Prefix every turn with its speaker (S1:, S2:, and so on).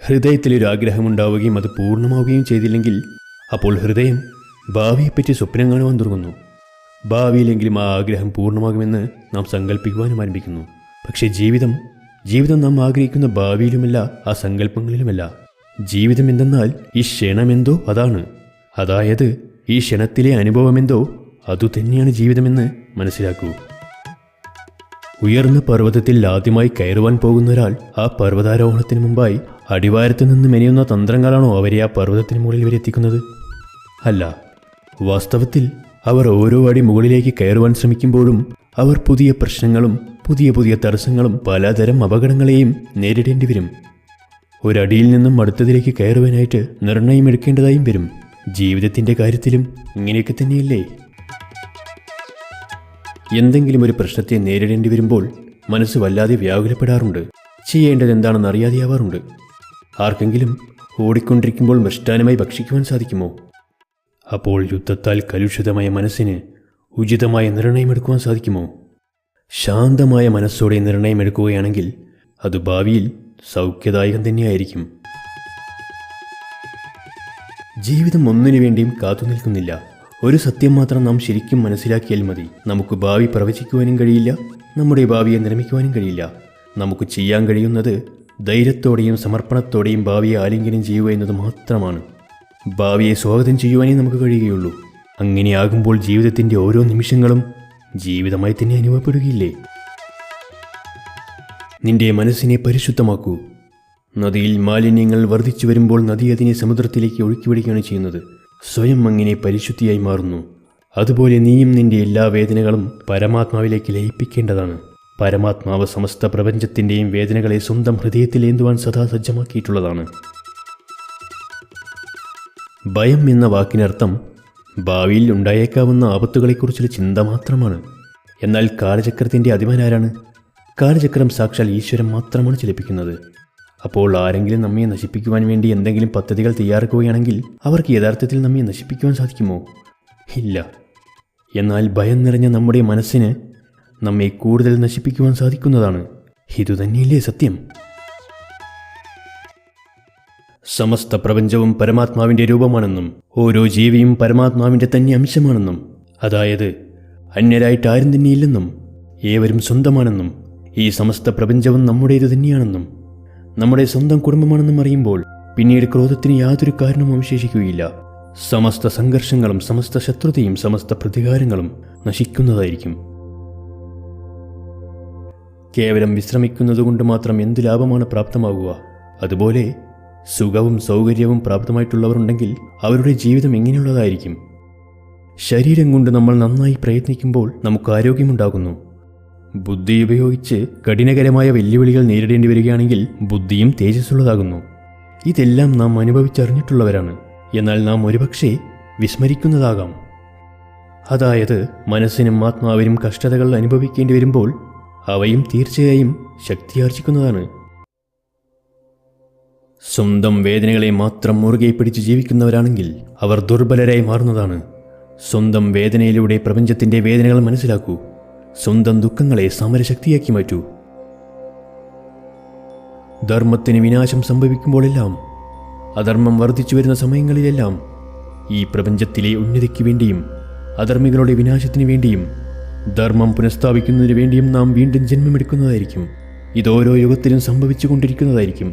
S1: ഹൃദയത്തിലൊരാഗ്രഹമുണ്ടാവുകയും അത് പൂർണ്ണമാവുകയും ചെയ്തില്ലെങ്കിൽ അപ്പോൾ ഹൃദയം ഭാവിയെപ്പറ്റി സ്വപ്നം കാണുവാൻ തുടങ്ങുന്നു. ഭാവിയിലെങ്കിലും ആ ആഗ്രഹം പൂർണ്ണമാകുമെന്ന് നാം സങ്കല്പിക്കുവാനും ആരംഭിക്കുന്നു. പക്ഷേ ജീവിതം നാം ആഗ്രഹിക്കുന്ന ഭാവിയിലുമല്ല, ആ സങ്കല്പങ്ങളിലുമല്ല. ജീവിതം എന്തെന്നാൽ ഈ ക്ഷണമെന്തോ അതാണ്. അതായത് ഈ ക്ഷണത്തിലെ അനുഭവമെന്തോ അതുതന്നെയാണ് ജീവിതമെന്ന് മനസ്സിലാക്കൂ. ഉയർന്ന പർവ്വതത്തിൽ ആദ്യമായി കയറുവാൻ പോകുന്ന ഒരാൾ ആ പർവ്വതാരോഹണത്തിന് മുമ്പായി അടിവാരത്തു നിന്ന് മെനയുന്ന തന്ത്രങ്ങളാണോ അവരെ ആ പർവ്വതത്തിന് മുകളിൽ വരെ എത്തിക്കുന്നത്? അല്ല. വാസ്തവത്തിൽ അവർ ഓരോ അടി മുകളിലേക്ക് കയറുവാൻ ശ്രമിക്കുമ്പോഴും അവർ പുതിയ പ്രശ്നങ്ങളും പുതിയ തടസ്സങ്ങളും പലതരം അപകടങ്ങളെയും നേരിടേണ്ടി വരും. ഒരടിയിൽ നിന്നും അടുത്തതിലേക്ക് കയറുവാനായിട്ട് നിർണയമെടുക്കേണ്ടതായും വരും. ജീവിതത്തിൻ്റെ കാര്യത്തിലും ഇങ്ങനെയൊക്കെ തന്നെയല്ലേ? എന്തെങ്കിലും ഒരു പ്രശ്നത്തെ നേരിടേണ്ടി വരുമ്പോൾ മനസ്സ് വല്ലാതെ വ്യാകുലപ്പെടാറുണ്ട്. ചെയ്യേണ്ടത് എന്താണെന്ന് അറിയാതെയാവാറുണ്ട്. ആർക്കെങ്കിലും ഓടിക്കൊണ്ടിരിക്കുമ്പോൾ മൃഷ്ടാനമായി ഭക്ഷിക്കുവാൻ സാധിക്കുമോ? അപ്പോൾ യുദ്ധത്താൽ കലുഷിതമായ മനസ്സിന് ഉചിതമായ നിർണയമെടുക്കുവാൻ സാധിക്കുമോ? ശാന്തമായ മനസ്സോടെ നിർണയമെടുക്കുകയാണെങ്കിൽ അത് ഭാവിയിൽ സൗഖ്യദായകം തന്നെയായിരിക്കും. ജീവിതം ഒന്നിനു വേണ്ടിയും കാത്തുനിൽക്കുന്നില്ല. ഒരു സത്യം മാത്രം നാം ശരിക്കും മനസ്സിലാക്കിയാൽ മതി. നമുക്ക് ഭാവി പ്രവചിക്കുവാനും കഴിയില്ല, നമ്മുടെ ഭാവിയെ നിർമ്മിക്കുവാനും കഴിയില്ല. നമുക്ക് ചെയ്യാൻ കഴിയുന്നത് ധൈര്യത്തോടെയും സമർപ്പണത്തോടെയും ഭാവിയെ ആലിംഗനം ചെയ്യുക എന്നത് മാത്രമാണ്. ഭാവിയെ സ്വാഗതം ചെയ്യുവാനേ നമുക്ക് കഴിയുകയുള്ളൂ. അങ്ങനെയാകുമ്പോൾ ജീവിതത്തിൻ്റെ ഓരോ നിമിഷങ്ങളും ജീവിതമായി തന്നെ അനുഭവപ്പെടുകയില്ലേ? നിന്റെ മനസ്സിനെ പരിശുദ്ധമാക്കൂ. നദിയിൽ മാലിന്യങ്ങൾ വർദ്ധിച്ചു വരുമ്പോൾ നദി അതിനെ സമുദ്രത്തിലേക്ക് ഒഴുക്കിവിടുകയാണ് ചെയ്യുന്നത്. സ്വയം അങ്ങനെ പരിശുദ്ധിയായി മാറുന്നു. അതുപോലെ നീയും നിന്റെ എല്ലാ വേദനകളും പരമാത്മാവിലേക്ക് ലയിപ്പിക്കേണ്ടതാണ്. പരമാത്മാവ് സമസ്ത പ്രപഞ്ചത്തിൻ്റെയും വേദനകളെ സ്വന്തം ഹൃദയത്തിലേന്തുവാൻ സദാ സജ്ജമാക്കിയിട്ടുള്ളതാണ്. ഭയം എന്ന വാക്കിനർത്ഥം ഭാവിയിൽ ഉണ്ടായേക്കാവുന്ന ആപത്തുകളെക്കുറിച്ചുള്ള ചിന്ത മാത്രമാണ്. എന്നാൽ കാലചക്രത്തിൻ്റെ അധിപനാരാണ്? കാലചക്രം സാക്ഷാൽ ഈശ്വരൻ മാത്രമാണ് ചലിപ്പിക്കുന്നത്. അപ്പോൾ ആരെങ്കിലും നമ്മെ നശിപ്പിക്കുവാൻ വേണ്ടി എന്തെങ്കിലും പദ്ധതികൾ തയ്യാറാക്കുകയാണെങ്കിൽ അവർക്ക് യഥാർത്ഥത്തിൽ നമ്മെ നശിപ്പിക്കുവാൻ സാധിക്കുമോ? ഇല്ല. എന്നാൽ ഭയം നിറഞ്ഞ നമ്മുടെ മനസ്സിന് നമ്മെ കൂടുതൽ നശിപ്പിക്കുവാൻ സാധിക്കുന്നതാണ്. ഇതുതന്നെയല്ലേ സത്യം? സമസ്ത പ്രപഞ്ചവും പരമാത്മാവിൻ്റെ രൂപമാണെന്നും ഓരോ ജീവിയും പരമാത്മാവിൻ്റെ തന്നെ അംശമാണെന്നും, അതായത് അന്യരായിട്ട് ആരും തന്നെയില്ലെന്നും, ഏവരും സ്വന്തമാണെന്നും, ഈ സമസ്ത പ്രപഞ്ചവും നമ്മുടേതു തന്നെയാണെന്നും, നമ്മുടെ സ്വന്തം കുടുംബമാണെന്നും അറിയുമ്പോൾ പിന്നീട് ക്രോധത്തിന് യാതൊരു കാരണവും അവശേഷിക്കുകയില്ല. സമസ്ത സംഘർഷങ്ങളും സമസ്ത ശത്രുതയും സമസ്ത പ്രതികാരങ്ങളും നശിക്കുന്നതായിരിക്കും. കേവലം വിശ്രമിക്കുന്നതുകൊണ്ട് മാത്രം എന്ത് ലാഭമാണ് പ്രാപ്തമാകുക? അതുപോലെ സുഖവും സൗകര്യവും പ്രാപ്തമായിട്ടുള്ളവരുണ്ടെങ്കിൽ അവരുടെ ജീവിതം എങ്ങനെയുള്ളതായിരിക്കും? ശരീരം കൊണ്ട് നമ്മൾ നന്നായി പ്രയത്നിക്കുമ്പോൾ നമുക്ക് ആരോഗ്യമുണ്ടാകുന്നു. ബുദ്ധി ഉപയോഗിച്ച് കഠിനകരമായ വെല്ലുവിളികൾ നേരിടേണ്ടി വരികയാണെങ്കിൽ ബുദ്ധിയും തേജസ്സുള്ളതാകുന്നു. ഇതെല്ലാം നാം അനുഭവിച്ചറിഞ്ഞിട്ടുള്ളവരാണ്. എന്നാൽ നാം ഒരുപക്ഷെ വിസ്മരിക്കുന്നതാകാം. അതായത് മനസ്സിനും ആത്മാവിനും കഷ്ടതകൾ അനുഭവിക്കേണ്ടി വരുമ്പോൾ അവയും തീർച്ചയായും ശക്തിയാർജിക്കുന്നതാണ്. സ്വന്തം വേദനകളെ മാത്രം മുറുകെ പിടിച്ച് ജീവിക്കുന്നവരാണെങ്കിൽ അവർ ദുർബലരായി മാറുന്നതാണ്. സ്വന്തം വേദനയിലൂടെ പ്രപഞ്ചത്തിൻ്റെ വേദനകൾ മനസ്സിലാക്കൂ. സ്വന്തം ദുഃഖങ്ങളെ സമരശക്തിയാക്കി മാറ്റൂ. ധർമ്മത്തിന് വിനാശം സംഭവിക്കുമ്പോഴെല്ലാം, അധർമ്മം വർദ്ധിച്ചു വരുന്ന സമയങ്ങളിലെല്ലാം ഈ പ്രപഞ്ചത്തിലെ ഉന്നതിക്ക് വേണ്ടിയും അധർമ്മികളുടെ വിനാശത്തിനു വേണ്ടിയും ധർമ്മം പുനഃസ്ഥാപിക്കുന്നതിനു വേണ്ടിയും നാം വീണ്ടും ജന്മമെടുക്കുന്നതായിരിക്കും. ഇതോരോ യുഗത്തിലും സംഭവിച്ചു കൊണ്ടിരിക്കുന്നതായിരിക്കും.